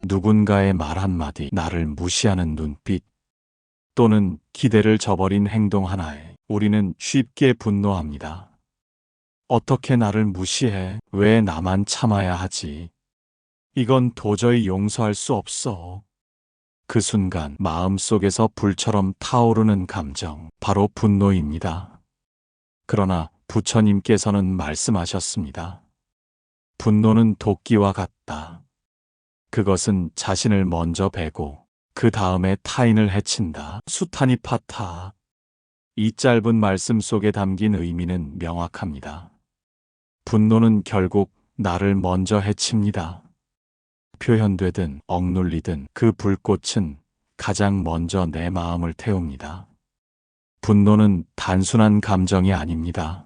누군가의 말 한마디, 나를 무시하는 눈빛, 또는 기대를 저버린 행동 하나에 우리는 쉽게 분노합니다. 어떻게 나를 무시해? 왜 나만 참아야 하지? 이건 도저히 용서할 수 없어. 그 순간 마음속에서 불처럼 타오르는 감정, 바로 분노입니다. 그러나 부처님께서는 말씀하셨습니다. 분노는 도끼와 같다. 그것은 자신을 먼저 베고 그 다음에 타인을 해친다. 수타니 파타. 이 짧은 말씀 속에 담긴 의미는 명확합니다. 분노는 결국 나를 먼저 해칩니다. 표현되든 억눌리든 그 불꽃은 가장 먼저 내 마음을 태웁니다. 분노는 단순한 감정이 아닙니다.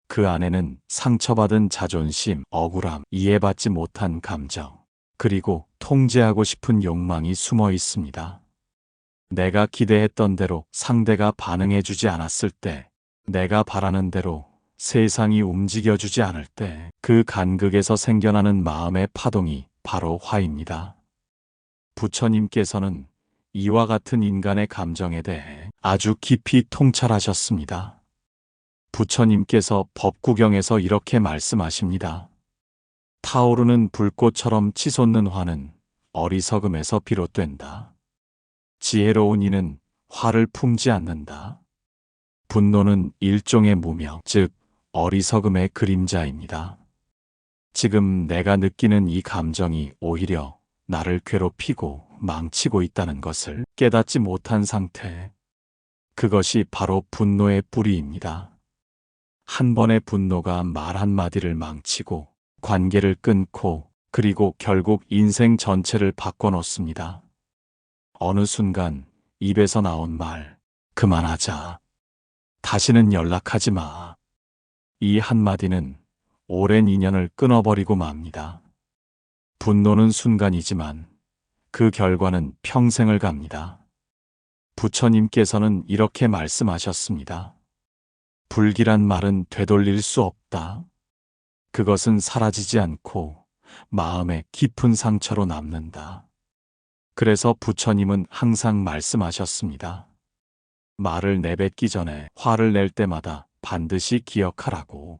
그 안에는 상처받은 자존심, 억울함, 이해받지 못한 감정, 그리고 통제하고 싶은 욕망이 숨어 있습니다. 내가 기대했던 대로 상대가 반응해주지 않았을 때, 내가 바라는 대로 세상이 움직여주지 않을 때, 그 간극에서 생겨나는 마음의 파동이 바로 화입니다. 부처님께서는 이와 같은 인간의 감정에 대해 아주 깊이 통찰하셨습니다. 부처님께서 법구경에서 이렇게 말씀하십니다. 타오르는 불꽃처럼 치솟는 화는 어리석음에서 비롯된다. 지혜로운 이는 화를 품지 않는다. 분노는 일종의 무명, 즉 어리석음의 그림자입니다. 지금 내가 느끼는 이 감정이 오히려 나를 괴롭히고 망치고 있다는 것을 깨닫지 못한 상태, 그것이 바로 분노의 뿌리입니다. 한 번의 분노가 말 한마디를 망치고 관계를 끊고 그리고 결국 인생 전체를 바꿔놓습니다. 어느 순간 입에서 나온 말, 그만하자. 다시는 연락하지 마. 이 한마디는 오랜 인연을 끊어버리고 맙니다. 분노는 순간이지만 그 결과는 평생을 갑니다. 부처님께서는 이렇게 말씀하셨습니다. 불길한 말은 되돌릴 수 없다. 그것은 사라지지 않고 마음의 깊은 상처로 남는다. 그래서 부처님은 항상 말씀하셨습니다. 말을 내뱉기 전에 화를 낼 때마다 반드시 기억하라고.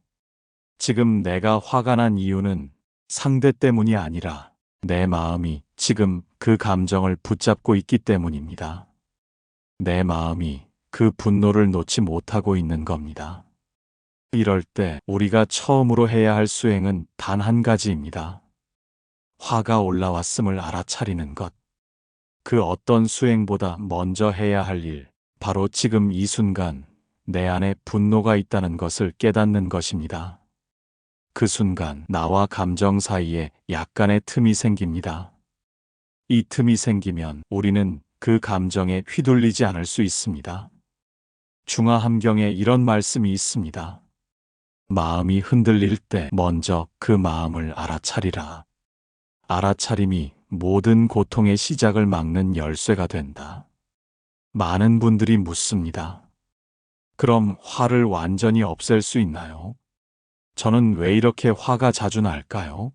지금 내가 화가 난 이유는 상대 때문이 아니라 내 마음이 지금 그 감정을 붙잡고 있기 때문입니다. 내 마음이 그 분노를 놓지 못하고 있는 겁니다. 이럴 때 우리가 처음으로 해야 할 수행은 단 한 가지입니다. 화가 올라왔음을 알아차리는 것. 그 어떤 수행보다 먼저 해야 할 일, 바로 지금 이 순간 내 안에 분노가 있다는 것을 깨닫는 것입니다. 그 순간 나와 감정 사이에 약간의 틈이 생깁니다. 이 틈이 생기면 우리는 그 감정에 휘둘리지 않을 수 있습니다. 중화함경에 이런 말씀이 있습니다. 마음이 흔들릴 때 먼저 그 마음을 알아차리라. 알아차림이 모든 고통의 시작을 막는 열쇠가 된다. 많은 분들이 묻습니다. 그럼 화를 완전히 없앨 수 있나요? 저는 왜 이렇게 화가 자주 날까요?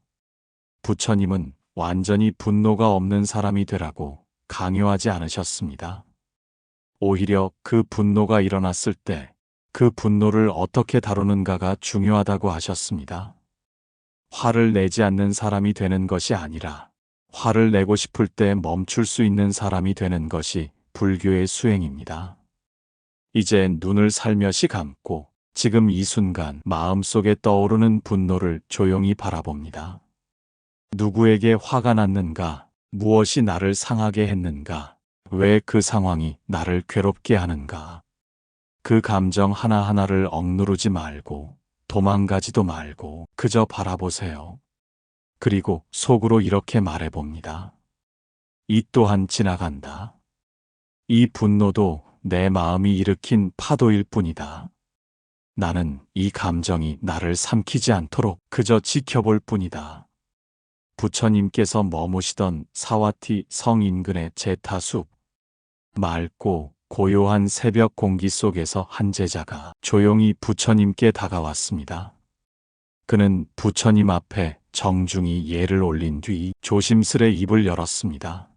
부처님은 완전히 분노가 없는 사람이 되라고 강요하지 않으셨습니다. 오히려 그 분노가 일어났을 때 그 분노를 어떻게 다루는가가 중요하다고 하셨습니다. 화를 내지 않는 사람이 되는 것이 아니라 화를 내고 싶을 때 멈출 수 있는 사람이 되는 것이 불교의 수행입니다. 이제 눈을 살며시 감고 지금 이 순간 마음속에 떠오르는 분노를 조용히 바라봅니다. 누구에게 화가 났는가? 무엇이 나를 상하게 했는가? 왜 그 상황이 나를 괴롭게 하는가? 그 감정 하나하나를 억누르지 말고 도망가지도 말고 그저 바라보세요. 그리고 속으로 이렇게 말해봅니다. 이 또한 지나간다. 이 분노도 내 마음이 일으킨 파도일 뿐이다. 나는 이 감정이 나를 삼키지 않도록 그저 지켜볼 뿐이다. 부처님께서 머무시던 사와티 성 인근의 제타숲, 맑고 고요한 새벽 공기 속에서 한 제자가 조용히 부처님께 다가왔습니다. 그는 부처님 앞에 정중히 예를 올린 뒤 조심스레 입을 열었습니다.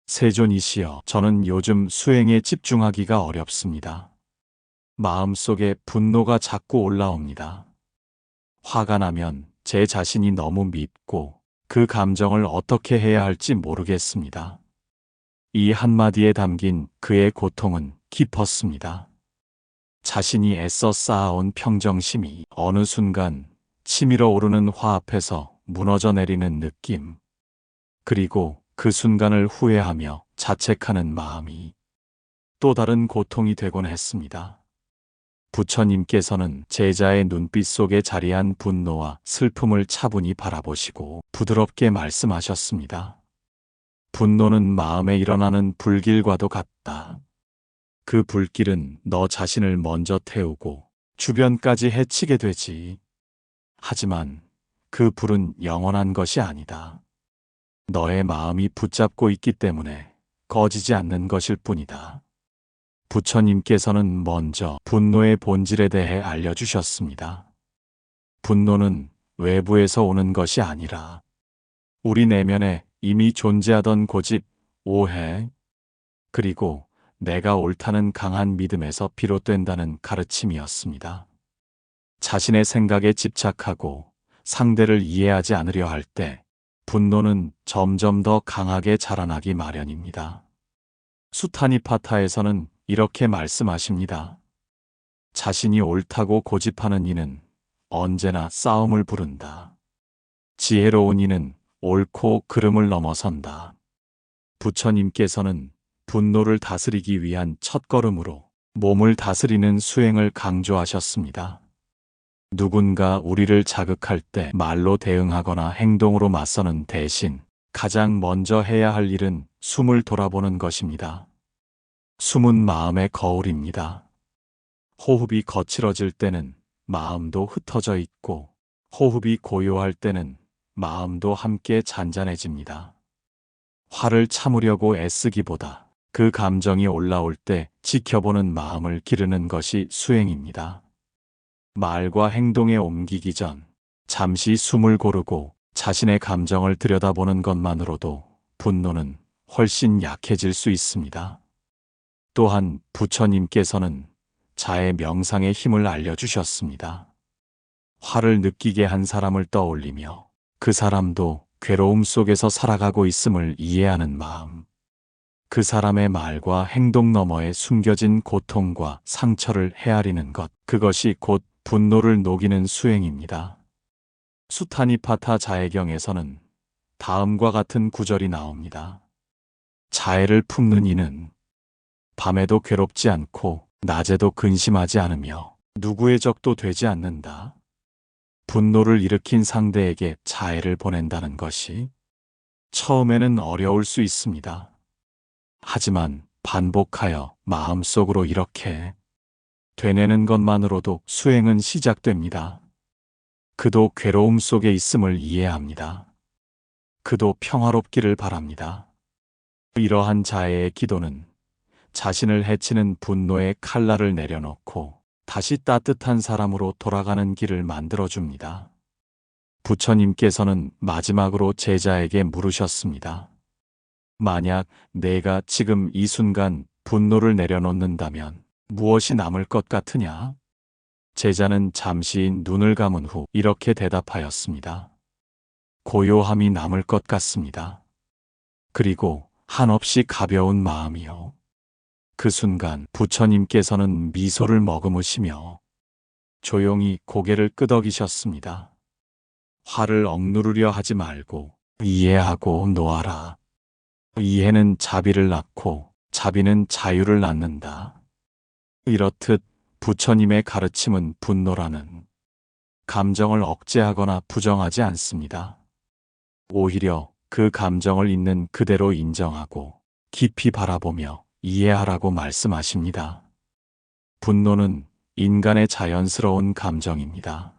세존이시여, 저는 요즘 수행에 집중하기가 어렵습니다. 마음속에 분노가 자꾸 올라옵니다. 화가 나면 제 자신이 너무 밉고 그 감정을 어떻게 해야 할지 모르겠습니다. 이 한마디에 담긴 그의 고통은 깊었습니다. 자신이 애써 쌓아온 평정심이 어느 순간 치밀어 오르는 화 앞에서 무너져 내리는 느낌. 그리고 그 순간을 후회하며 자책하는 마음이 또 다른 고통이 되곤 했습니다. 부처님께서는 제자의 눈빛 속에 자리한 분노와 슬픔을 차분히 바라보시고 부드럽게 말씀하셨습니다. 분노는 마음에 일어나는 불길과도 같다. 그 불길은 너 자신을 먼저 태우고 주변까지 해치게 되지. 하지만 그 불은 영원한 것이 아니다. 너의 마음이 붙잡고 있기 때문에 꺼지지 않는 것일 뿐이다. 부처님께서는 먼저 분노의 본질에 대해 알려주셨습니다. 분노는 외부에서 오는 것이 아니라 우리 내면에 이미 존재하던 고집, 오해, 그리고 내가 옳다는 강한 믿음에서 비롯된다는 가르침이었습니다. 자신의 생각에 집착하고 상대를 이해하지 않으려 할 때 분노는 점점 더 강하게 자라나기 마련입니다. 수타니파타에서는 이렇게 말씀하십니다. 자신이 옳다고 고집하는 이는 언제나 싸움을 부른다. 지혜로운 이는 옳고 그름을 넘어선다. 부처님께서는 분노를 다스리기 위한 첫걸음으로 몸을 다스리는 수행을 강조하셨습니다. 누군가 우리를 자극할 때 말로 대응하거나 행동으로 맞서는 대신 가장 먼저 해야 할 일은 숨을 돌아보는 것입니다. 숨은 마음의 거울입니다. 호흡이 거칠어질 때는 마음도 흩어져 있고 호흡이 고요할 때는 마음도 함께 잔잔해집니다. 화를 참으려고 애쓰기보다 그 감정이 올라올 때 지켜보는 마음을 기르는 것이 수행입니다. 말과 행동에 옮기기 전 잠시 숨을 고르고 자신의 감정을 들여다보는 것만으로도 분노는 훨씬 약해질 수 있습니다. 또한 부처님께서는 자의 명상의 힘을 알려주셨습니다. 화를 느끼게 한 사람을 떠올리며 그 사람도 괴로움 속에서 살아가고 있음을 이해하는 마음. 그 사람의 말과 행동 너머에 숨겨진 고통과 상처를 헤아리는 것, 그것이 곧 분노를 녹이는 수행입니다. 수타니파타 자해경에서는 다음과 같은 구절이 나옵니다. 자애를 품는 이는 밤에도 괴롭지 않고 낮에도 근심하지 않으며 누구의 적도 되지 않는다. 분노를 일으킨 상대에게 자애를 보낸다는 것이 처음에는 어려울 수 있습니다. 하지만 반복하여 마음속으로 이렇게 되뇌는 것만으로도 수행은 시작됩니다. 그도 괴로움 속에 있음을 이해합니다. 그도 평화롭기를 바랍니다. 이러한 자애의 기도는 자신을 해치는 분노의 칼날을 내려놓고 다시 따뜻한 사람으로 돌아가는 길을 만들어줍니다. 부처님께서는 마지막으로 제자에게 물으셨습니다. 만약 내가 지금 이 순간 분노를 내려놓는다면 무엇이 남을 것 같으냐? 제자는 잠시 눈을 감은 후 이렇게 대답하였습니다. 고요함이 남을 것 같습니다. 그리고 한없이 가벼운 마음이요. 그 순간 부처님께서는 미소를 머금으시며 조용히 고개를 끄덕이셨습니다. 화를 억누르려 하지 말고 이해하고 놓아라. 이해는 자비를 낳고 자비는 자유를 낳는다. 이렇듯 부처님의 가르침은 분노라는 감정을 억제하거나 부정하지 않습니다. 오히려 그 감정을 있는 그대로 인정하고 깊이 바라보며 이해하라고 말씀하십니다. 분노는 인간의 자연스러운 감정입니다.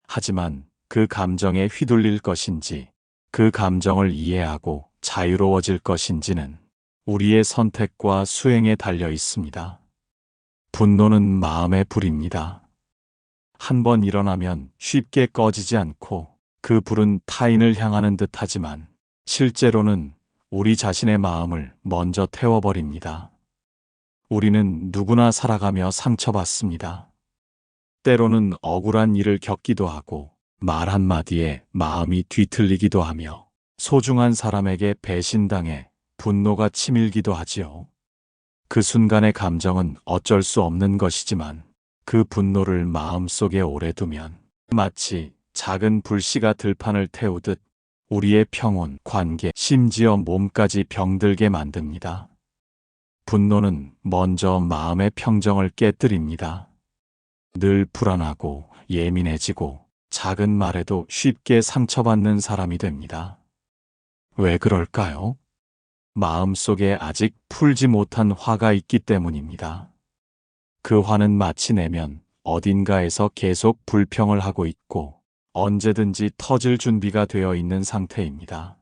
하지만 그 감정에 휘둘릴 것인지 그 감정을 이해하고 자유로워질 것인지는 우리의 선택과 수행에 달려 있습니다. 분노는 마음의 불입니다. 한 번 일어나면 쉽게 꺼지지 않고 그 불은 타인을 향하는 듯하지만 실제로는 우리 자신의 마음을 먼저 태워버립니다. 우리는 누구나 살아가며 상처받습니다. 때로는 억울한 일을 겪기도 하고 말 한마디에 마음이 뒤틀리기도 하며 소중한 사람에게 배신당해 분노가 치밀기도 하지요. 그 순간의 감정은 어쩔 수 없는 것이지만 그 분노를 마음속에 오래 두면 마치 작은 불씨가 들판을 태우듯 우리의 평온, 관계, 심지어 몸까지 병들게 만듭니다. 분노는 먼저 마음의 평정을 깨뜨립니다. 늘 불안하고 예민해지고 작은 말에도 쉽게 상처받는 사람이 됩니다. 왜 그럴까요? 마음속에 아직 풀지 못한 화가 있기 때문입니다. 그 화는 마치 내면 어딘가에서 계속 불평을 하고 있고 언제든지 터질 준비가 되어 있는 상태입니다.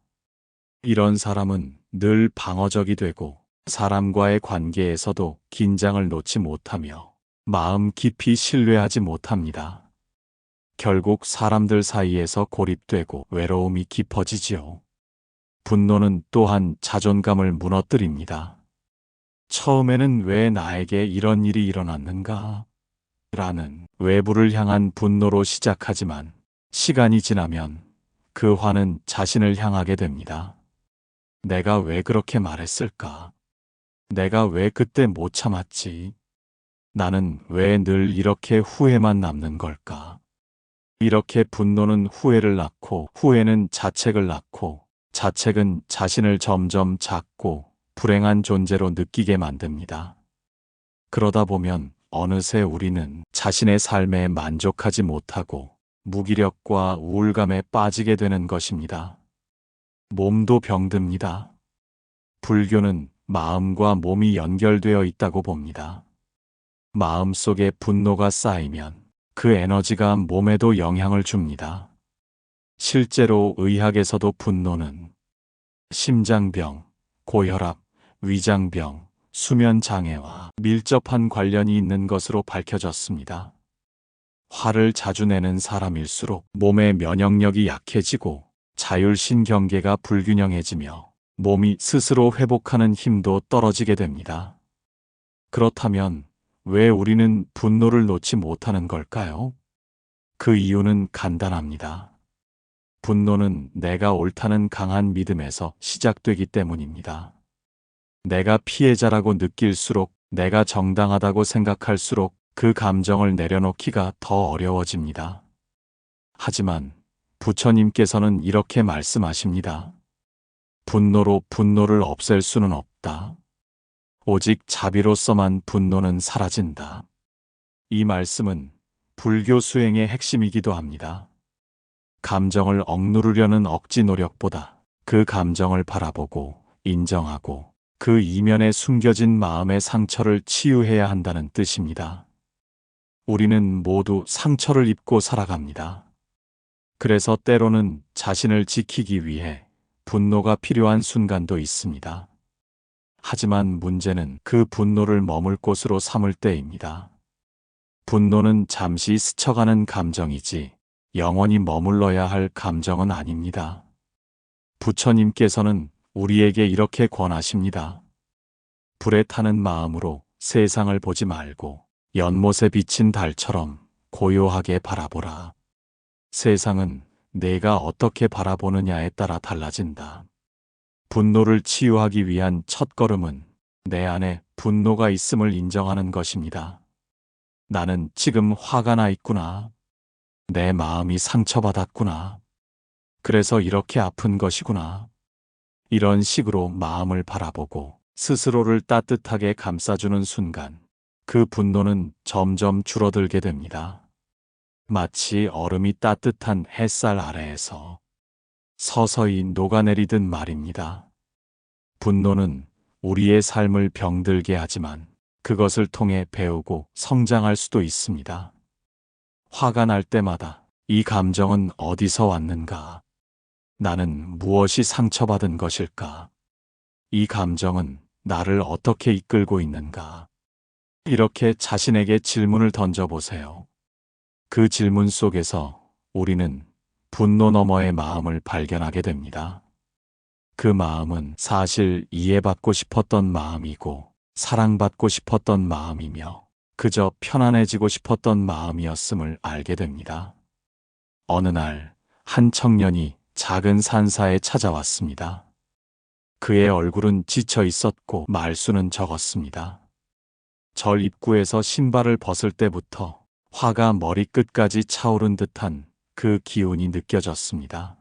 이런 사람은 늘 방어적이 되고 사람과의 관계에서도 긴장을 놓지 못하며 마음 깊이 신뢰하지 못합니다. 결국 사람들 사이에서 고립되고 외로움이 깊어지지요. 분노는 또한 자존감을 무너뜨립니다. 처음에는 왜 나에게 이런 일이 일어났는가? 라는 외부를 향한 분노로 시작하지만 시간이 지나면 그 화는 자신을 향하게 됩니다. 내가 왜 그렇게 말했을까? 내가 왜 그때 못 참았지? 나는 왜 늘 이렇게 후회만 남는 걸까? 이렇게 분노는 후회를 낳고 후회는 자책을 낳고 자책은 자신을 점점 작고 불행한 존재로 느끼게 만듭니다. 그러다 보면 어느새 우리는 자신의 삶에 만족하지 못하고 무기력과 우울감에 빠지게 되는 것입니다. 몸도 병듭니다. 불교는 마음과 몸이 연결되어 있다고 봅니다. 마음속에 분노가 쌓이면 그 에너지가 몸에도 영향을 줍니다. 실제로 의학에서도 분노는 심장병, 고혈압, 위장병, 수면장애와 밀접한 관련이 있는 것으로 밝혀졌습니다. 화를 자주 내는 사람일수록 몸의 면역력이 약해지고 자율신경계가 불균형해지며 몸이 스스로 회복하는 힘도 떨어지게 됩니다. 그렇다면 왜 우리는 분노를 놓지 못하는 걸까요? 그 이유는 간단합니다. 분노는 내가 옳다는 강한 믿음에서 시작되기 때문입니다. 내가 피해자라고 느낄수록, 내가 정당하다고 생각할수록 그 감정을 내려놓기가 더 어려워집니다. 하지만 부처님께서는 이렇게 말씀하십니다. 분노로 분노를 없앨 수는 없다. 오직 자비로서만 분노는 사라진다. 이 말씀은 불교 수행의 핵심이기도 합니다. 감정을 억누르려는 억지 노력보다 그 감정을 바라보고 인정하고 그 이면에 숨겨진 마음의 상처를 치유해야 한다는 뜻입니다. 우리는 모두 상처를 입고 살아갑니다. 그래서 때로는 자신을 지키기 위해 분노가 필요한 순간도 있습니다. 하지만 문제는 그 분노를 머물 곳으로 삼을 때입니다. 분노는 잠시 스쳐가는 감정이지 영원히 머물러야 할 감정은 아닙니다. 부처님께서는 우리에게 이렇게 권하십니다. 불에 타는 마음으로 세상을 보지 말고 연못에 비친 달처럼 고요하게 바라보라. 세상은 내가 어떻게 바라보느냐에 따라 달라진다. 분노를 치유하기 위한 첫걸음은 내 안에 분노가 있음을 인정하는 것입니다. 나는 지금 화가 나 있구나. 내 마음이 상처받았구나. 그래서 이렇게 아픈 것이구나. 이런 식으로 마음을 바라보고 스스로를 따뜻하게 감싸주는 순간 그 분노는 점점 줄어들게 됩니다. 마치 얼음이 따뜻한 햇살 아래에서 서서히 녹아내리듯 말입니다. 분노는 우리의 삶을 병들게 하지만 그것을 통해 배우고 성장할 수도 있습니다. 화가 날 때마다 이 감정은 어디서 왔는가? 나는 무엇이 상처받은 것일까? 이 감정은 나를 어떻게 이끌고 있는가? 이렇게 자신에게 질문을 던져보세요. 그 질문 속에서 우리는 분노 너머의 마음을 발견하게 됩니다. 그 마음은 사실 이해받고 싶었던 마음이고 사랑받고 싶었던 마음이며 그저 편안해지고 싶었던 마음이었음을 알게 됩니다. 어느 날 한 청년이 작은 산사에 찾아왔습니다. 그의 얼굴은 지쳐 있었고 말수는 적었습니다. 절 입구에서 신발을 벗을 때부터 화가 머리끝까지 차오른 듯한 그 기운이 느껴졌습니다.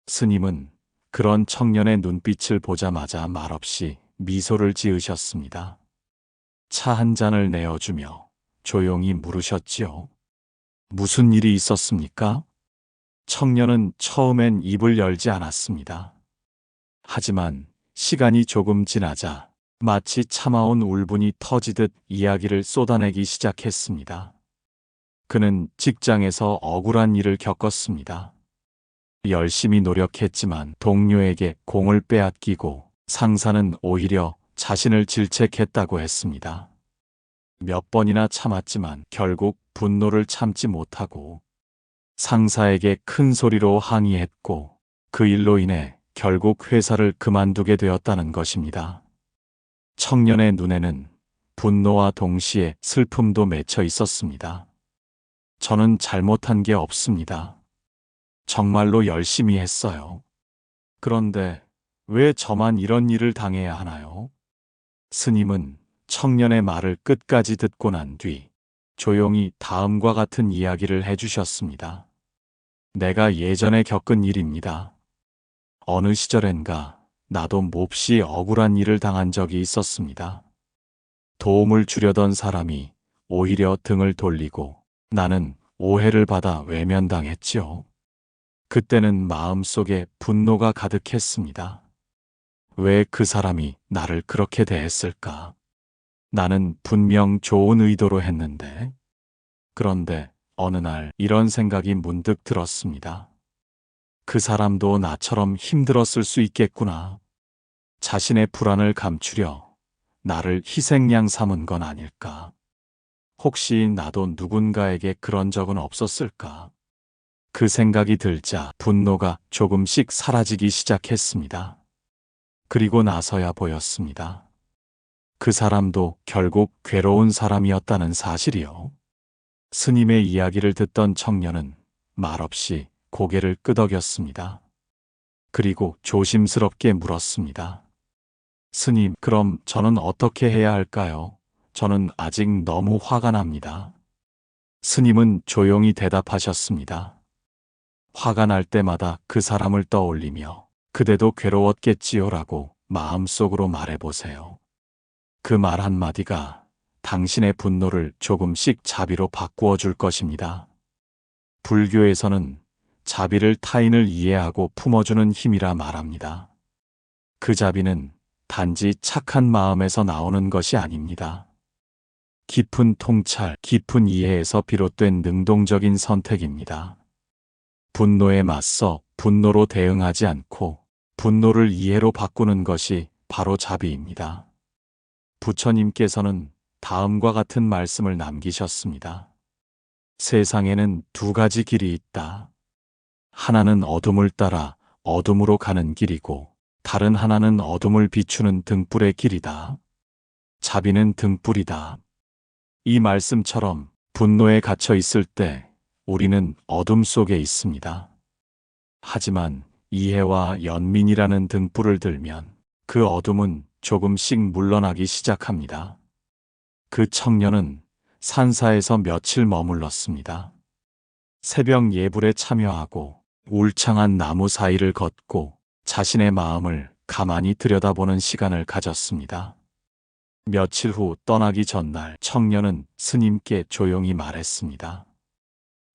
스님은 그런 청년의 눈빛을 보자마자 말없이 미소를 지으셨습니다. 차 한 잔을 내어주며 조용히 물으셨지요. 무슨 일이 있었습니까? 청년은 처음엔 입을 열지 않았습니다. 하지만 시간이 조금 지나자 마치 참아온 울분이 터지듯 이야기를 쏟아내기 시작했습니다. 그는 직장에서 억울한 일을 겪었습니다. 열심히 노력했지만 동료에게 공을 빼앗기고 상사는 오히려 자신을 질책했다고 했습니다. 몇 번이나 참았지만 결국 분노를 참지 못하고 상사에게 큰 소리로 항의했고 그 일로 인해 결국 회사를 그만두게 되었다는 것입니다. 청년의 눈에는 분노와 동시에 슬픔도 맺혀 있었습니다. 저는 잘못한 게 없습니다. 정말로 열심히 했어요. 그런데 왜 저만 이런 일을 당해야 하나요? 스님은 청년의 말을 끝까지 듣고 난 뒤 조용히 다음과 같은 이야기를 해주셨습니다. 내가 예전에 겪은 일입니다. 어느 시절엔가 나도 몹시 억울한 일을 당한 적이 있었습니다. 도움을 주려던 사람이 오히려 등을 돌리고 나는 오해를 받아 외면당했지요. 그때는 마음속에 분노가 가득했습니다. 왜 그 사람이 나를 그렇게 대했을까? 나는 분명 좋은 의도로 했는데. 그런데 어느 날 이런 생각이 문득 들었습니다. 그 사람도 나처럼 힘들었을 수 있겠구나. 자신의 불안을 감추려 나를 희생양 삼은 건 아닐까? 혹시 나도 누군가에게 그런 적은 없었을까? 그 생각이 들자 분노가 조금씩 사라지기 시작했습니다. 그리고 나서야 보였습니다. 그 사람도 결국 괴로운 사람이었다는 사실이요. 스님의 이야기를 듣던 청년은 말없이 고개를 끄덕였습니다. 그리고 조심스럽게 물었습니다. 스님, 그럼 저는 어떻게 해야 할까요? 저는 아직 너무 화가 납니다. 스님은 조용히 대답하셨습니다. 화가 날 때마다 그 사람을 떠올리며 그대도 괴로웠겠지요라고 마음속으로 말해보세요. 그 말 한마디가 당신의 분노를 조금씩 자비로 바꾸어 줄 것입니다. 불교에서는 자비를 타인을 이해하고 품어주는 힘이라 말합니다. 그 자비는 단지 착한 마음에서 나오는 것이 아닙니다. 깊은 통찰, 깊은 이해에서 비롯된 능동적인 선택입니다. 분노에 맞서 분노로 대응하지 않고 분노를 이해로 바꾸는 것이 바로 자비입니다. 부처님께서는 다음과 같은 말씀을 남기셨습니다. 세상에는 두 가지 길이 있다. 하나는 어둠을 따라 어둠으로 가는 길이고 다른 하나는 어둠을 비추는 등불의 길이다. 자비는 등불이다. 이 말씀처럼 분노에 갇혀 있을 때 우리는 어둠 속에 있습니다. 하지만 이해와 연민이라는 등불을 들면 그 어둠은 조금씩 물러나기 시작합니다. 그 청년은 산사에서 며칠 머물렀습니다. 새벽 예불에 참여하고 울창한 나무 사이를 걷고 자신의 마음을 가만히 들여다보는 시간을 가졌습니다. 며칠 후 떠나기 전날 청년은 스님께 조용히 말했습니다.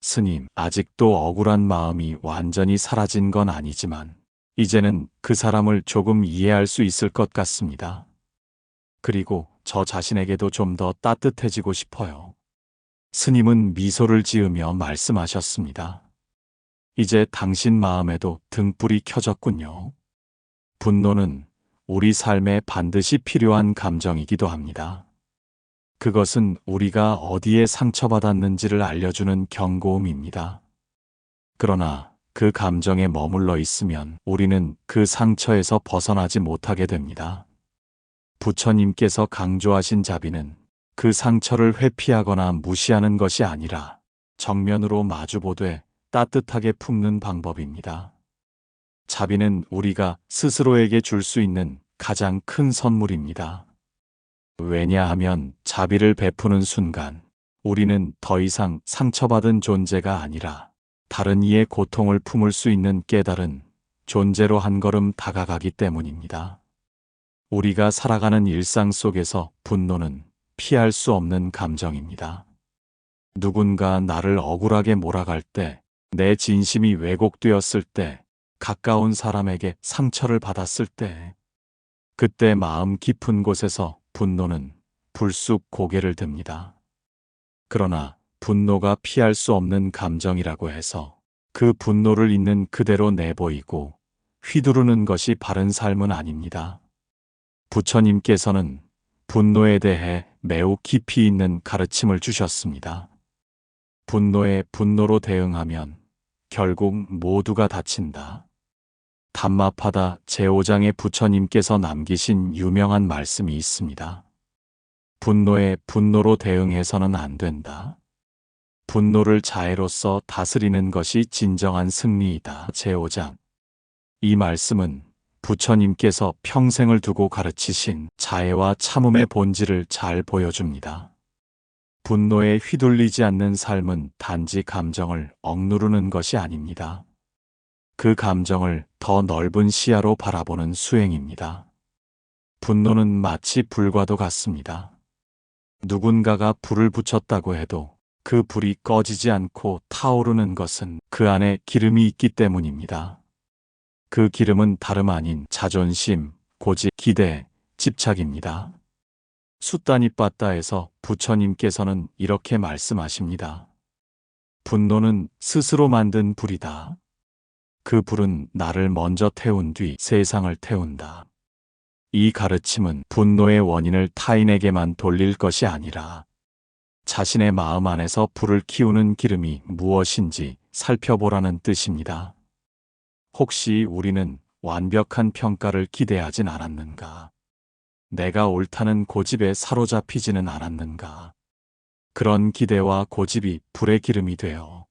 스님, 아직도 억울한 마음이 완전히 사라진 건 아니지만 이제는 그 사람을 조금 이해할 수 있을 것 같습니다. 그리고 저 자신에게도 좀 더 따뜻해지고 싶어요. 스님은 미소를 지으며 말씀하셨습니다. 이제 당신 마음에도 등불이 켜졌군요. 분노는 우리 삶에 반드시 필요한 감정이기도 합니다. 그것은 우리가 어디에 상처받았는지를 알려주는 경고음입니다. 그러나 그 감정에 머물러 있으면 우리는 그 상처에서 벗어나지 못하게 됩니다. 부처님께서 강조하신 자비는 그 상처를 회피하거나 무시하는 것이 아니라 정면으로 마주보되 따뜻하게 품는 방법입니다. 자비는 우리가 스스로에게 줄 수 있는 가장 큰 선물입니다. 왜냐하면 자비를 베푸는 순간 우리는 더 이상 상처받은 존재가 아니라 다른 이의 고통을 품을 수 있는 깨달은 존재로 한 걸음 다가가기 때문입니다. 우리가 살아가는 일상 속에서 분노는 피할 수 없는 감정입니다. 누군가 나를 억울하게 몰아갈 때, 내 진심이 왜곡되었을 때, 가까운 사람에게 상처를 받았을 때, 그때 마음 깊은 곳에서 분노는 불쑥 고개를 듭니다. 그러나 분노가 피할 수 없는 감정이라고 해서 그 분노를 있는 그대로 내보이고 휘두르는 것이 바른 삶은 아닙니다. 부처님께서는 분노에 대해 매우 깊이 있는 가르침을 주셨습니다. 분노에 분노로 대응하면 결국 모두가 다친다. 담마파다 제5장에 부처님께서 남기신 유명한 말씀이 있습니다. 분노에 분노로 대응해서는 안 된다. 분노를 자애로서 다스리는 것이 진정한 승리이다. 제5장. 이 말씀은 부처님께서 평생을 두고 가르치신 자애와 참음의 본질을 잘 보여줍니다. 분노에 휘둘리지 않는 삶은 단지 감정을 억누르는 것이 아닙니다. 그 감정을 더 넓은 시야로 바라보는 수행입니다. 분노는 마치 불과도 같습니다. 누군가가 불을 붙였다고 해도 그 불이 꺼지지 않고 타오르는 것은 그 안에 기름이 있기 때문입니다. 그 기름은 다름 아닌 자존심, 고집, 기대, 집착입니다. 숫다니빠따에서 부처님께서는 이렇게 말씀하십니다. 분노는 스스로 만든 불이다. 그 불은 나를 먼저 태운 뒤 세상을 태운다. 이 가르침은 분노의 원인을 타인에게만 돌릴 것이 아니라 자신의 마음 안에서 불을 키우는 기름이 무엇인지 살펴보라는 뜻입니다. 혹시 우리는 완벽한 평가를 기대하진 않았는가? 내가 옳다는 고집에 사로잡히지는 않았는가? 그런 기대와 고집이 불의 기름이 되어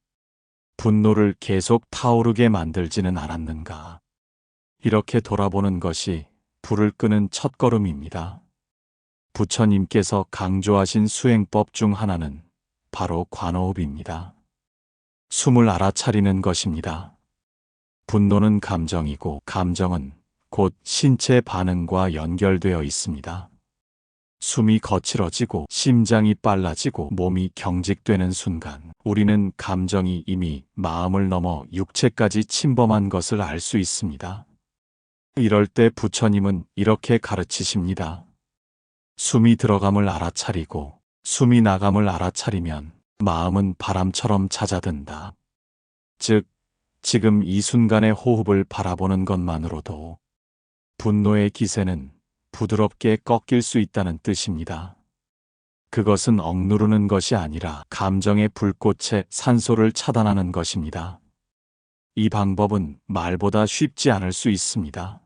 분노를 계속 타오르게 만들지는 않았는가? 이렇게 돌아보는 것이 불을 끄는 첫걸음입니다. 부처님께서 강조하신 수행법 중 하나는 바로 관호흡입니다. 숨을 알아차리는 것입니다. 분노는 감정이고 감정은 곧 신체 반응과 연결되어 있습니다. 숨이 거칠어지고 심장이 빨라지고 몸이 경직되는 순간 우리는 감정이 이미 마음을 넘어 육체까지 침범한 것을 알 수 있습니다. 이럴 때 부처님은 이렇게 가르치십니다. 숨이 들어감을 알아차리고 숨이 나감을 알아차리면 마음은 바람처럼 잦아든다. 즉, 지금 이 순간의 호흡을 바라보는 것만으로도 분노의 기세는 부드럽게 꺾일 수 있다는 뜻입니다. 그것은 억누르는 것이 아니라 감정의 불꽃에 산소를 차단하는 것입니다. 이 방법은 말보다 쉽지 않을 수 있습니다.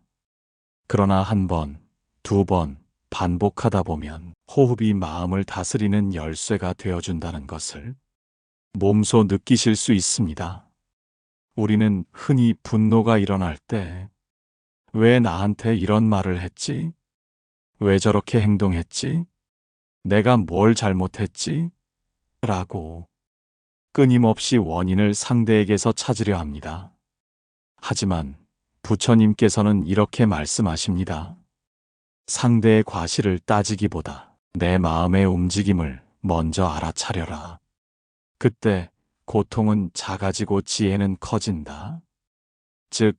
그러나 한 번, 두 번 반복하다 보면 호흡이 마음을 다스리는 열쇠가 되어준다는 것을 몸소 느끼실 수 있습니다. 우리는 흔히 분노가 일어날 때 왜 나한테 이런 말을 했지? 왜 저렇게 행동했지? 내가 뭘 잘못했지? 라고 끊임없이 원인을 상대에게서 찾으려 합니다. 하지만 부처님께서는 이렇게 말씀하십니다. 상대의 과실을 따지기보다 내 마음의 움직임을 먼저 알아차려라. 그때 고통은 작아지고 지혜는 커진다. 즉,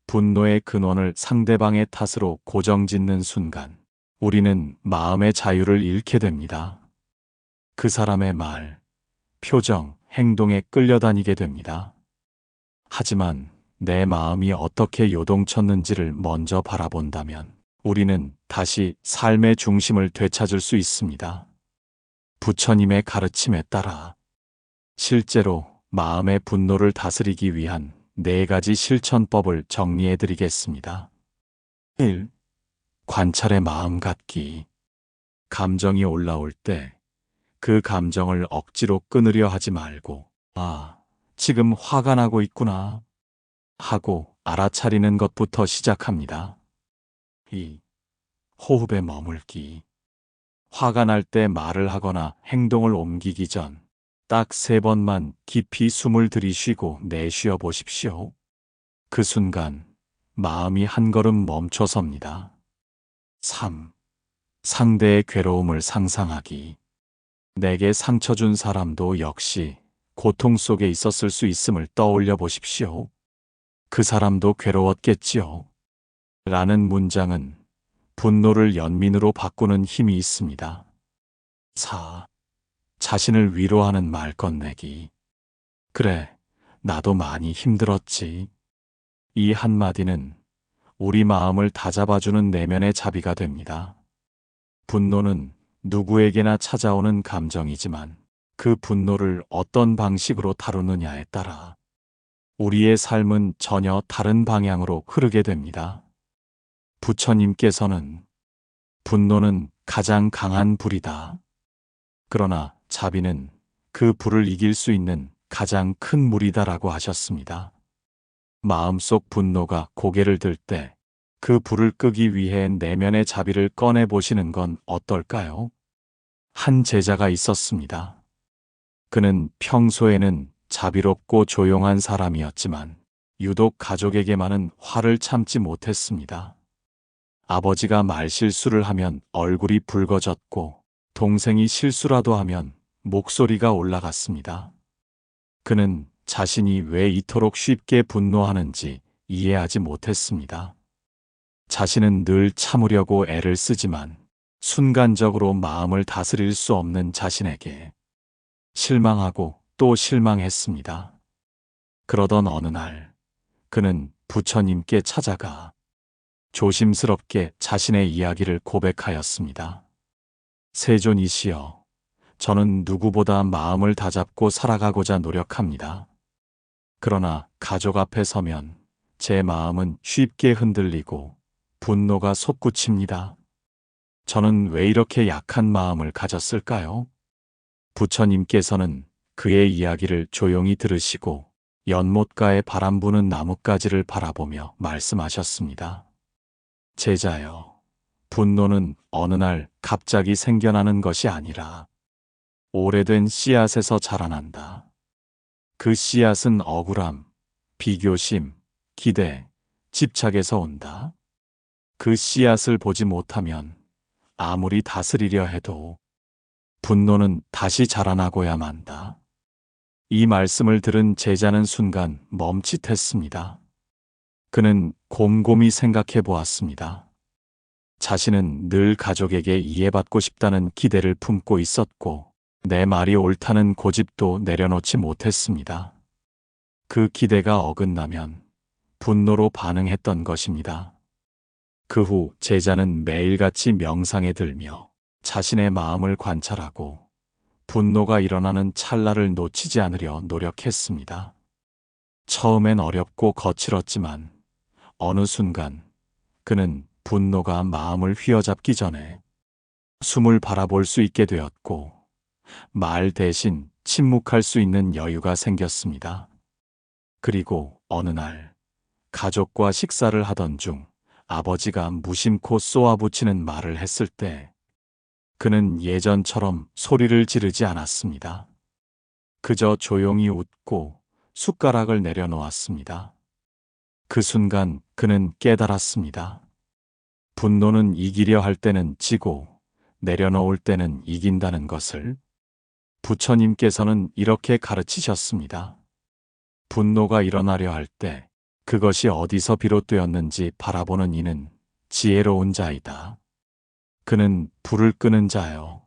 분노의 근원을 상대방의 탓으로 고정짓는 순간 우리는 마음의 자유를 잃게 됩니다. 그 사람의 말, 표정, 행동에 끌려다니게 됩니다. 하지만 내 마음이 어떻게 요동쳤는지를 먼저 바라본다면 우리는 다시 삶의 중심을 되찾을 수 있습니다. 부처님의 가르침에 따라 실제로 마음의 분노를 다스리기 위한 4가지 실천법을 정리해 드리겠습니다. 1. 관찰의 마음 갖기. 감정이 올라올 때 그 감정을 억지로 끊으려 하지 말고, 아, 지금 화가 나고 있구나 하고 알아차리는 것부터 시작합니다. 2. 호흡에 머물기. 화가 날 때 말을 하거나 행동을 옮기기 전 딱 3번만 깊이 숨을 들이쉬고 내쉬어 보십시오. 그 순간 마음이 한 걸음 멈춰섭니다. 3. 상대의 괴로움을 상상하기. 내게 상처 준 사람도 역시 고통 속에 있었을 수 있음을 떠올려 보십시오. 그 사람도 괴로웠겠지요. 라는 문장은 분노를 연민으로 바꾸는 힘이 있습니다. 4. 자신을 위로하는 말 건네기. 그래, 나도 많이 힘들었지. 이 한마디는 우리 마음을 다잡아주는 내면의 자비가 됩니다. 분노는 누구에게나 찾아오는 감정이지만 그 분노를 어떤 방식으로 다루느냐에 따라 우리의 삶은 전혀 다른 방향으로 흐르게 됩니다. 부처님께서는 분노는 가장 강한 불이다. 그러나 자비는 그 불을 이길 수 있는 가장 큰 물이다라고 하셨습니다. 마음속 분노가 고개를 들 때 그 불을 끄기 위해 내면의 자비를 꺼내 보시는 건 어떨까요? 한 제자가 있었습니다. 그는 평소에는 자비롭고 조용한 사람이었지만 유독 가족에게만은 화를 참지 못했습니다. 아버지가 말실수를 하면 얼굴이 붉어졌고 동생이 실수라도 하면 목소리가 올라갔습니다. 그는 자신이 왜 이토록 쉽게 분노하는지 이해하지 못했습니다. 자신은 늘 참으려고 애를 쓰지만 순간적으로 마음을 다스릴 수 없는 자신에게 실망하고 또 실망했습니다. 그러던 어느 날 그는 부처님께 찾아가 조심스럽게 자신의 이야기를 고백하였습니다. 세존이시여, 저는 누구보다 마음을 다잡고 살아가고자 노력합니다. 그러나 가족 앞에 서면 제 마음은 쉽게 흔들리고 분노가 솟구칩니다. 저는 왜 이렇게 약한 마음을 가졌을까요? 부처님께서는 그의 이야기를 조용히 들으시고 연못가에 바람 부는 나뭇가지를 바라보며 말씀하셨습니다. 제자여, 분노는 어느 날 갑자기 생겨나는 것이 아니라 오래된 씨앗에서 자라난다. 그 씨앗은 억울함, 비교심, 기대, 집착에서 온다. 그 씨앗을 보지 못하면 아무리 다스리려 해도 분노는 다시 자라나고야 만다. 이 말씀을 들은 제자는 순간 멈칫했습니다. 그는 곰곰이 생각해 보았습니다. 자신은 늘 가족에게 이해받고 싶다는 기대를 품고 있었고 내 말이 옳다는 고집도 내려놓지 못했습니다. 그 기대가 어긋나면 분노로 반응했던 것입니다. 그 후 제자는 매일같이 명상에 들며 자신의 마음을 관찰하고 분노가 일어나는 찰나를 놓치지 않으려 노력했습니다. 처음엔 어렵고 거칠었지만 어느 순간 그는 분노가 마음을 휘어잡기 전에 숨을 바라볼 수 있게 되었고 말 대신 침묵할 수 있는 여유가 생겼습니다. 그리고 어느 날 가족과 식사를 하던 중 아버지가 무심코 쏘아붙이는 말을 했을 때 그는 예전처럼 소리를 지르지 않았습니다. 그저 조용히 웃고 숟가락을 내려놓았습니다. 그 순간 그는 깨달았습니다. 분노는 이기려 할 때는 지고 내려놓을 때는 이긴다는 것을. 부처님께서는 이렇게 가르치셨습니다. 분노가 일어나려 할 때 그것이 어디서 비롯되었는지 바라보는 이는 지혜로운 자이다. 그는 불을 끄는 자요,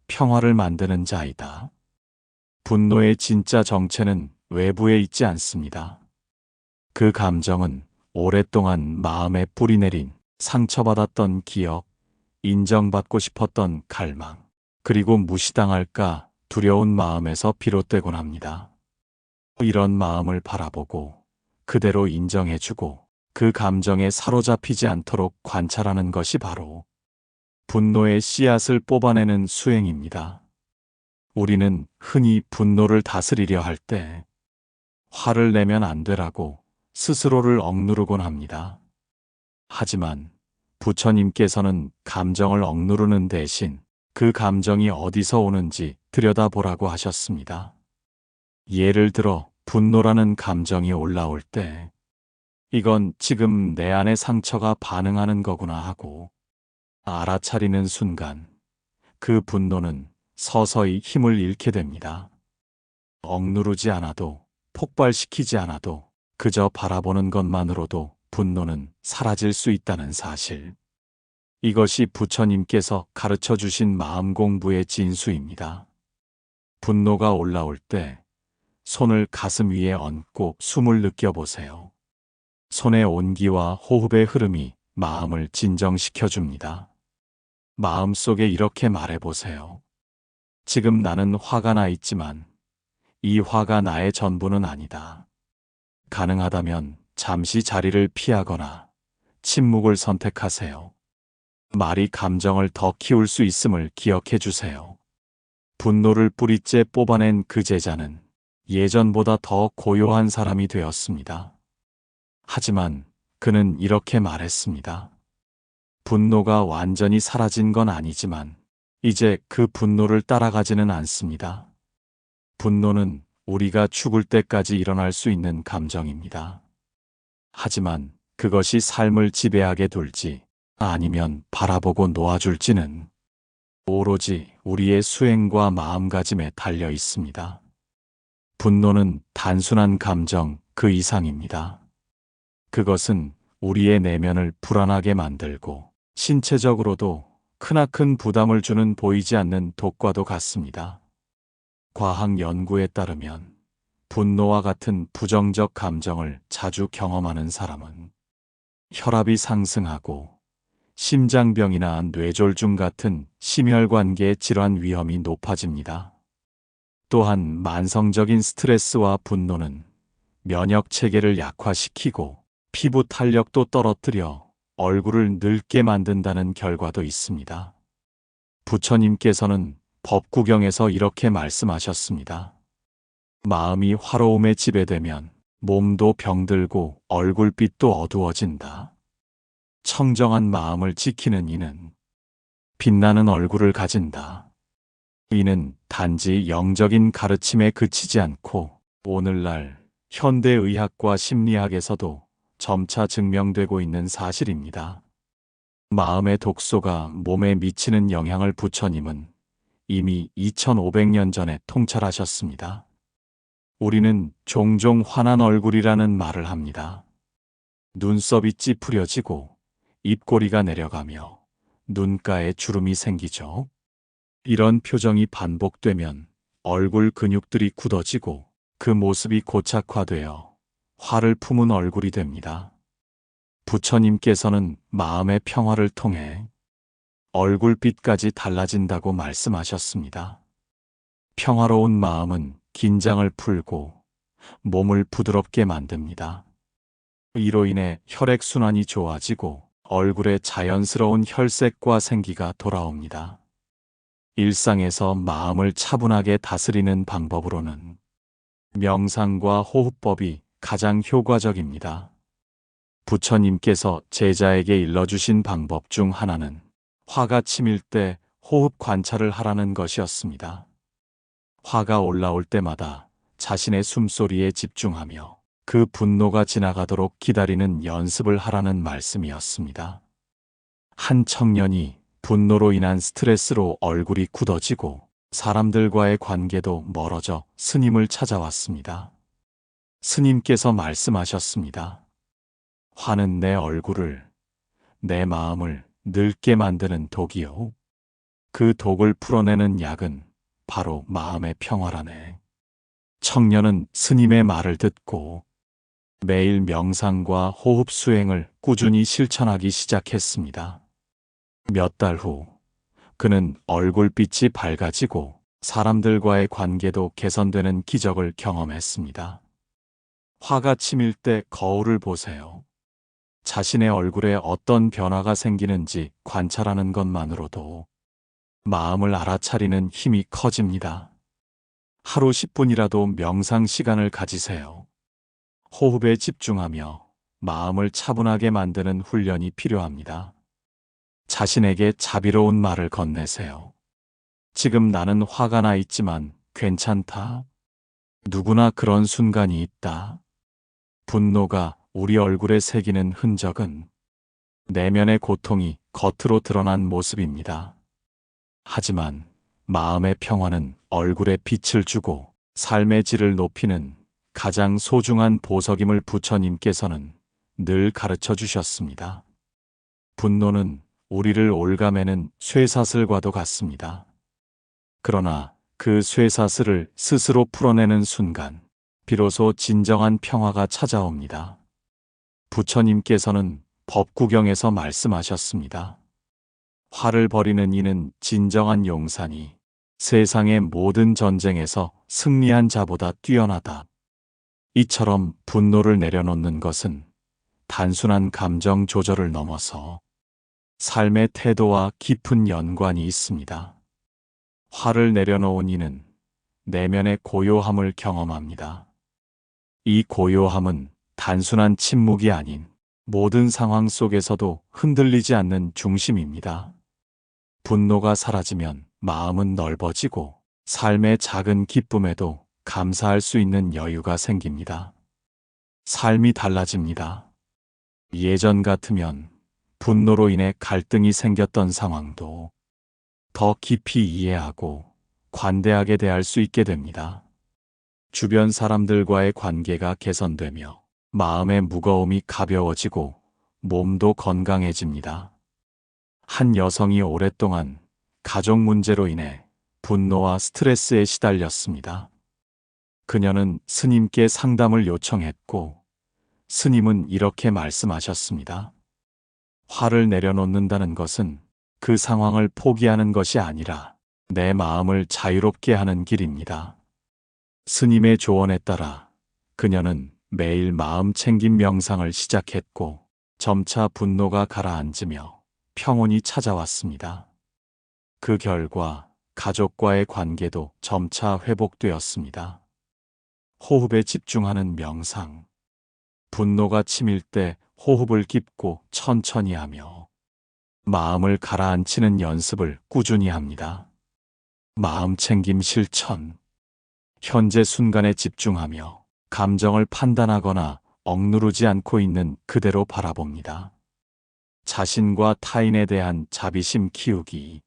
평화를 만드는 자이다. 분노의 진짜 정체는 외부에 있지 않습니다. 그 감정은 오랫동안 마음에 뿌리 내린 상처받았던 기억, 인정받고 싶었던 갈망, 그리고 무시당할까 두려운 마음에서 비롯되곤 합니다. 이런 마음을 바라보고 그대로 인정해주고 그 감정에 사로잡히지 않도록 관찰하는 것이 바로 분노의 씨앗을 뽑아내는 수행입니다. 우리는 흔히 분노를 다스리려 할 때 화를 내면 안 되라고 스스로를 억누르곤 합니다. 하지만 부처님께서는 감정을 억누르는 대신 그 감정이 어디서 오는지 들여다보라고 하셨습니다. 예를 들어 분노라는 감정이 올라올 때 이건 지금 내 안의 상처가 반응하는 거구나 하고 알아차리는 순간 그 분노는 서서히 힘을 잃게 됩니다. 억누르지 않아도 폭발시키지 않아도 그저 바라보는 것만으로도 분노는 사라질 수 있다는 사실. 이것이 부처님께서 가르쳐 주신 마음 공부의 진수입니다. 분노가 올라올 때 손을 가슴 위에 얹고 숨을 느껴보세요. 손의 온기와 호흡의 흐름이 마음을 진정시켜 줍니다. 마음속에 이렇게 말해보세요. 지금 나는 화가 나 있지만 이 화가 나의 전부는 아니다. 가능하다면 잠시 자리를 피하거나 침묵을 선택하세요. 말이 감정을 더 키울 수 있음을 기억해 주세요. 분노를 뿌리째 뽑아낸 그 제자는 예전보다 더 고요한 사람이 되었습니다. 하지만 그는 이렇게 말했습니다. 분노가 완전히 사라진 건 아니지만 이제 그 분노를 따라가지는 않습니다. 분노는 우리가 죽을 때까지 일어날 수 있는 감정입니다. 하지만 그것이 삶을 지배하게 둘지 아니면 바라보고 놓아줄지는 오로지 우리의 수행과 마음가짐에 달려 있습니다. 분노는 단순한 감정 그 이상입니다. 그것은 우리의 내면을 불안하게 만들고 신체적으로도 크나큰 부담을 주는 보이지 않는 독과도 같습니다. 과학 연구에 따르면 분노와 같은 부정적 감정을 자주 경험하는 사람은 혈압이 상승하고 심장병이나 뇌졸중 같은 심혈관계 질환 위험이 높아집니다. 또한 만성적인 스트레스와 분노는 면역 체계를 약화시키고 피부 탄력도 떨어뜨려 얼굴을 늙게 만든다는 결과도 있습니다. 부처님께서는 법구경에서 이렇게 말씀하셨습니다. 마음이 화로움에 지배되면 몸도 병들고 얼굴빛도 어두워진다. 청정한 마음을 지키는 이는 빛나는 얼굴을 가진다. 이는 단지 영적인 가르침에 그치지 않고 오늘날 현대의학과 심리학에서도 점차 증명되고 있는 사실입니다. 마음의 독소가 몸에 미치는 영향을 부처님은 이미 2500년 전에 통찰하셨습니다. 우리는 종종 환한 얼굴이라는 말을 합니다. 눈썹이 찌푸려지고 입꼬리가 내려가며 눈가에 주름이 생기죠. 이런 표정이 반복되면 얼굴 근육들이 굳어지고 그 모습이 고착화되어 화를 품은 얼굴이 됩니다. 부처님께서는 마음의 평화를 통해 얼굴빛까지 달라진다고 말씀하셨습니다. 평화로운 마음은 긴장을 풀고 몸을 부드럽게 만듭니다. 이로 인해 혈액순환이 좋아지고 얼굴에 자연스러운 혈색과 생기가 돌아옵니다. 일상에서 마음을 차분하게 다스리는 방법으로는 명상과 호흡법이 가장 효과적입니다. 부처님께서 제자에게 일러주신 방법 중 하나는 화가 치밀 때 호흡 관찰을 하라는 것이었습니다. 화가 올라올 때마다 자신의 숨소리에 집중하며 그 분노가 지나가도록 기다리는 연습을 하라는 말씀이었습니다. 한 청년이 분노로 인한 스트레스로 얼굴이 굳어지고 사람들과의 관계도 멀어져 스님을 찾아왔습니다. 스님께서 말씀하셨습니다. 화는 내 얼굴을, 내 마음을 늙게 만드는 독이요. 그 독을 풀어내는 약은 바로 마음의 평화라네. 청년은 스님의 말을 듣고 매일 명상과 호흡 수행을 꾸준히 실천하기 시작했습니다. 몇 달 후, 그는 얼굴빛이 밝아지고 사람들과의 관계도 개선되는 기적을 경험했습니다. 화가 치밀 때 거울을 보세요. 자신의 얼굴에 어떤 변화가 생기는지 관찰하는 것만으로도 마음을 알아차리는 힘이 커집니다. 하루 10분이라도 명상 시간을 가지세요. 호흡에 집중하며 마음을 차분하게 만드는 훈련이 필요합니다. 자신에게 자비로운 말을 건네세요. 지금 나는 화가 나 있지만 괜찮다. 누구나 그런 순간이 있다. 분노가 우리 얼굴에 새기는 흔적은 내면의 고통이 겉으로 드러난 모습입니다. 하지만 마음의 평화는 얼굴에 빛을 주고 삶의 질을 높이는 가장 소중한 보석임을 부처님께서는 늘 가르쳐 주셨습니다. 분노는 우리를 올가매는 쇠사슬과도 같습니다. 그러나 그 쇠사슬을 스스로 풀어내는 순간 비로소 진정한 평화가 찾아옵니다. 부처님께서는 법구경에서 말씀하셨습니다. 화를 버리는 이는 진정한 용사니 세상의 모든 전쟁에서 승리한 자보다 뛰어나다. 이처럼 분노를 내려놓는 것은 단순한 감정 조절을 넘어서 삶의 태도와 깊은 연관이 있습니다. 화를 내려놓은 이는 내면의 고요함을 경험합니다. 이 고요함은 단순한 침묵이 아닌 모든 상황 속에서도 흔들리지 않는 중심입니다. 분노가 사라지면 마음은 넓어지고 삶의 작은 기쁨에도 감사할 수 있는 여유가 생깁니다. 삶이 달라집니다. 예전 같으면 분노로 인해 갈등이 생겼던 상황도 더 깊이 이해하고 관대하게 대할 수 있게 됩니다. 주변 사람들과의 관계가 개선되며 마음의 무거움이 가벼워지고 몸도 건강해집니다. 한 여성이 오랫동안 가족 문제로 인해 분노와 스트레스에 시달렸습니다. 그녀는 스님께 상담을 요청했고 스님은 이렇게 말씀하셨습니다. 화를 내려놓는다는 것은 그 상황을 포기하는 것이 아니라 내 마음을 자유롭게 하는 길입니다. 스님의 조언에 따라 그녀는 매일 마음 챙김 명상을 시작했고 점차 분노가 가라앉으며 평온이 찾아왔습니다. 그 결과 가족과의 관계도 점차 회복되었습니다. 호흡에 집중하는 명상. 분노가 치밀 때 호흡을 깊고 천천히 하며 마음을 가라앉히는 연습을 꾸준히 합니다. 마음 챙김 실천. 현재 순간에 집중하며 감정을 판단하거나 억누르지 않고 있는 그대로 바라봅니다. 자신과 타인에 대한 자비심 키우기.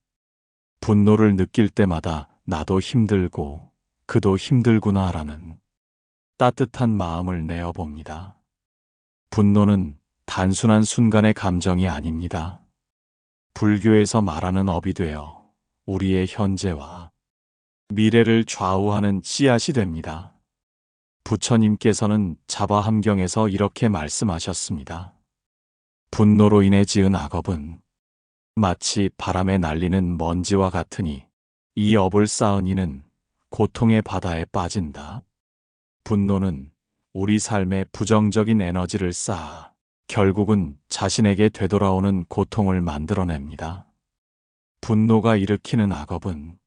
분노를 느낄 때마다 나도 힘들고 그도 힘들구나라는 따뜻한 마음을 내어봅니다. 분노는 단순한 순간의 감정이 아닙니다. 불교에서 말하는 업이 되어 우리의 현재와 미래를 좌우하는 씨앗이 됩니다. 부처님께서는 자바함경에서 이렇게 말씀하셨습니다. 분노로 인해 지은 악업은 마치 바람에 날리는 먼지와 같으니 이 업을 쌓은 이는 고통의 바다에 빠진다. 분노는 우리 삶에 부정적인 에너지를 쌓아 결국은 자신에게 되돌아오는 고통을 만들어냅니다. 분노가 일으키는 악업은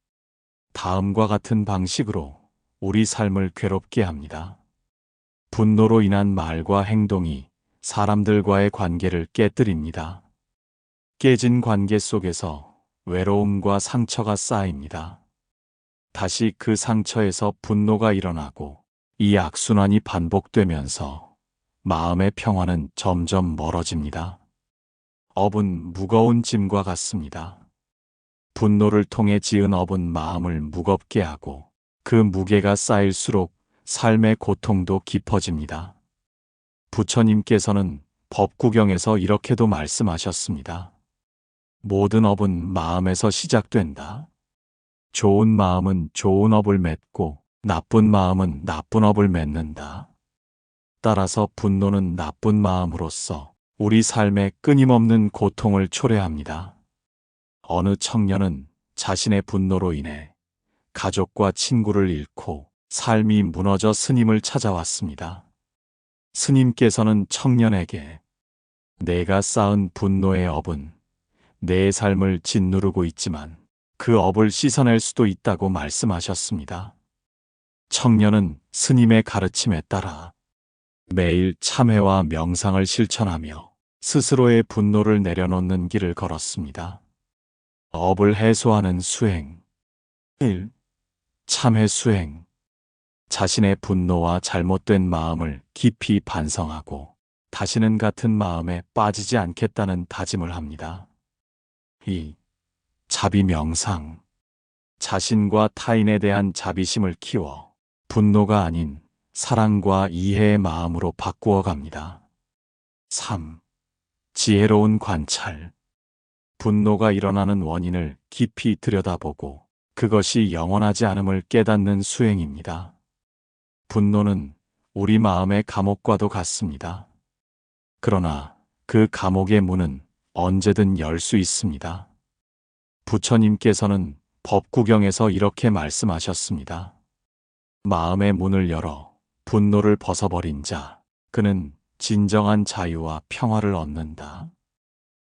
다음과 같은 방식으로 우리 삶을 괴롭게 합니다. 분노로 인한 말과 행동이 사람들과의 관계를 깨뜨립니다. 깨진 관계 속에서 외로움과 상처가 쌓입니다. 다시 그 상처에서 분노가 일어나고 이 악순환이 반복되면서 마음의 평화는 점점 멀어집니다. 업은 무거운 짐과 같습니다. 분노를 통해 지은 업은 마음을 무겁게 하고 그 무게가 쌓일수록 삶의 고통도 깊어집니다. 부처님께서는 법구경에서 이렇게도 말씀하셨습니다. 모든 업은 마음에서 시작된다. 좋은 마음은 좋은 업을 맺고 나쁜 마음은 나쁜 업을 맺는다. 따라서 분노는 나쁜 마음으로서 우리 삶에 끊임없는 고통을 초래합니다. 어느 청년은 자신의 분노로 인해 가족과 친구를 잃고 삶이 무너져 스님을 찾아왔습니다. 스님께서는 청년에게 내가 쌓은 분노의 업은 내 삶을 짓누르고 있지만 그 업을 씻어낼 수도 있다고 말씀하셨습니다. 청년은 스님의 가르침에 따라 매일 참회와 명상을 실천하며 스스로의 분노를 내려놓는 길을 걸었습니다. 업을 해소하는 수행 1. 참회 수행. 자신의 분노와 잘못된 마음을 깊이 반성하고 다시는 같은 마음에 빠지지 않겠다는 다짐을 합니다. 2. 자비 명상. 자신과 타인에 대한 자비심을 키워 분노가 아닌 사랑과 이해의 마음으로 바꾸어 갑니다. 3. 지혜로운 관찰. 분노가 일어나는 원인을 깊이 들여다보고 그것이 영원하지 않음을 깨닫는 수행입니다. 분노는 우리 마음의 감옥과도 같습니다. 그러나 그 감옥의 문은 언제든 열 수 있습니다. 부처님께서는 법구경에서 이렇게 말씀하셨습니다. 마음의 문을 열어 분노를 벗어버린 자, 그는 진정한 자유와 평화를 얻는다.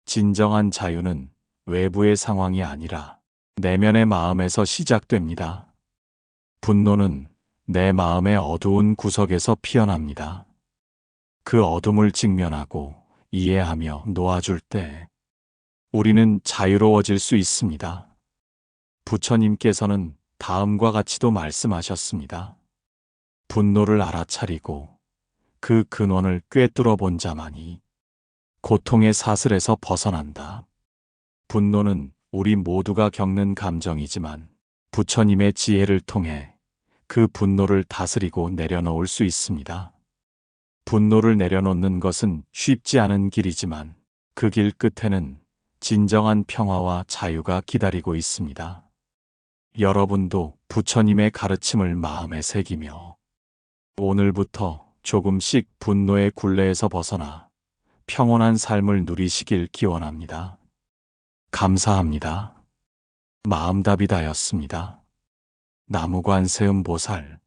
진정한 자유는 외부의 상황이 아니라 내면의 마음에서 시작됩니다. 분노는 내 마음의 어두운 구석에서 피어납니다. 그 어둠을 직면하고 이해하며 놓아줄 때 우리는 자유로워질 수 있습니다. 부처님께서는 다음과 같이도 말씀하셨습니다. 분노를 알아차리고 그 근원을 꿰뚫어 본 자만이 고통의 사슬에서 벗어난다. 분노는 우리 모두가 겪는 감정이지만 부처님의 지혜를 통해 그 분노를 다스리고 내려놓을 수 있습니다. 분노를 내려놓는 것은 쉽지 않은 길이지만 그 길 끝에는 진정한 평화와 자유가 기다리고 있습니다. 여러분도 부처님의 가르침을 마음에 새기며 오늘부터 조금씩 분노의 굴레에서 벗어나 평온한 삶을 누리시길 기원합니다. 감사합니다. 마음답이다였습니다. 나무관세음보살